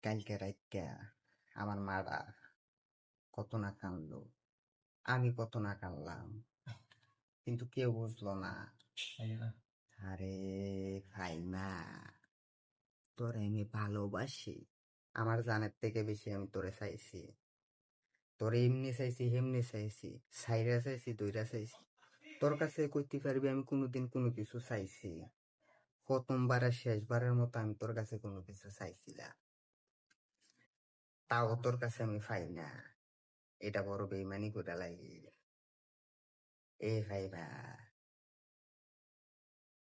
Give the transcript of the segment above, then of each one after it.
কালকে রাইতে আমার মারা কত না কানলো, আমি কত না কানলাম, কিন্তু কেউ বুঝলো না। আরে ফাইমা, তোরে আমি ভালোবাসি, আমার জানের থেকে বেশি আমি তোরে চাইছি। তোরে এমনি চাইছি, হেমনি চাইছি, সাইরা চাইছি, দইরা চাইছি। তোর কাছে কইতে পারবি আমি কোনোদিন কোনো কিছু চাইছি? প্রথমবার আর শেষবারের মতো আমি তোর কাছে কোনো কিছু চাইছিলাম, তাও তোর কাছে আমি পাই না। এটা বড় বেইমানি করে লাগে। এ ভাইবা,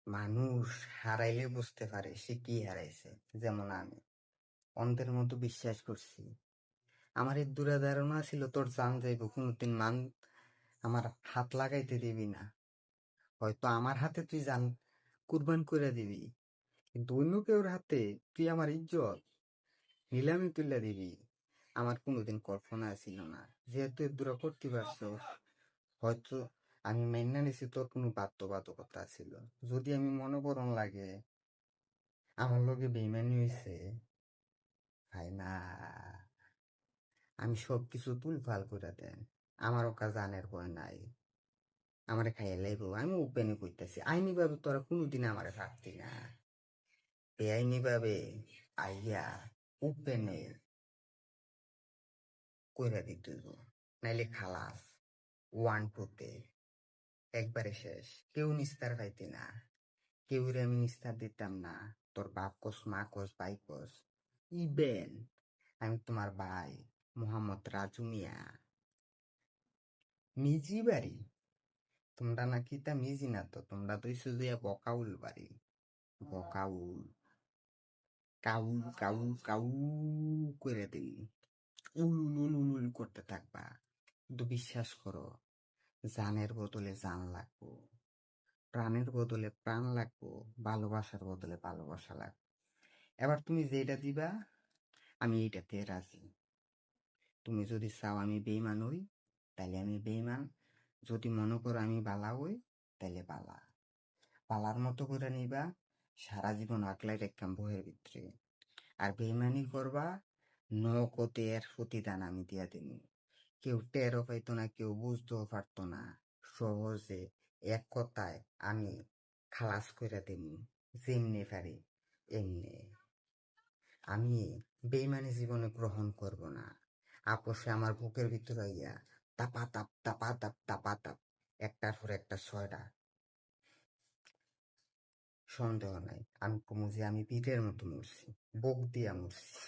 মানুষ হারাইলে বুঝতে পারে সে কি হারাইছে। যেমন আমি অন্ধের মতো বিশ্বাস করছি, আমার এই দূরে ধারণা ছিল তোর জান যাইব, কোনোদিন আমার হাত লাগাইতে দিবি না। হয়তো আমার হাতে তুই জান কুরবান করে দিবি, কিন্তু অন্য কেউর হাতে তুই আমার ইজ্জত নিলামি তুলে দিবি, আমার কোনোদিন কল্পনা ছিল না। যেহেতু এ দূরে করতে পারছো, হয়তো আমি মেনে নিছি তোর কোনো বাধ্যবাধকতা ছিল। যদি আমি মনে করন লাগে আমার লগে বেইমানি হয়েছে, ভাই না, আমি সবকিছু তুলফাল করে দেন। আমার ওকা জানের ভয় নাই, আমারে খাইয়ে লাইব। আমি ওপেনে কইতাছি, আইনি ভাবে তোরা কোনোদিন আমারে ভাবতি না। বেআইনি ভাবে আইয়া ওপেনে কইরা দিত, নাইলে খালাস। 1-2 একবারে শেষ, কেউ নিস্তার পাইতি না। কেউরে আমি নিস্তার দিতাম না। তোর বাপ কোস, মা কোস, ভাই কোস, ইবেন আমি তোমার ভাই মোহাম্মদ রাজু মিয়া। মিজি বাড়ি, তোমরা নাকি তা মিজি না, তো তোমরা তো শুধু বকাউল বাড়ি। বকাউল, কাউল কাউল কাউ করে দিই, উল উল উল উল উল করতে থাকবা। কিন্তু বিশ্বাস করো, জানের বদলে জান লাগবো, প্রাণের বদলে প্রাণ লাগবো, ভালোবাসার বদলে ভালোবাসা লাগবে। এবার তুমি যেটা দিবা আমি এইটাতে রাজি। তুমি যদি চাও আমি বেইমান হই, তাহলে আমি বেইমান। যদি মনে করো আমি বালা হই, তাহলে বালা। পালার মতো করে নিবা, সারা জীবন আকলাই রেখতাম বইয়ের ভিতরে। আর বেইমানি করবা, নগদে এর প্রতিদান আমি দিয়া দিন। কেউ টেরও পাইতো না, কেউ বুঝতেও পারতো না। সহজে, এক কথায় আমি খালাস করে দিন, যেমনি পারি এমনি। আমি বেইমানি জীবনে গ্রহণ করব না। আপোষে আমার বুকের ভিতরে হইয়া তাপা তাপ তাপা তাপ তাপা তাপ, একটার পর একটা 6টা। সন্দেহ নাই, আমি কমু যে আমি বীরের মতো মরছি, বুক দিয়া মরছি।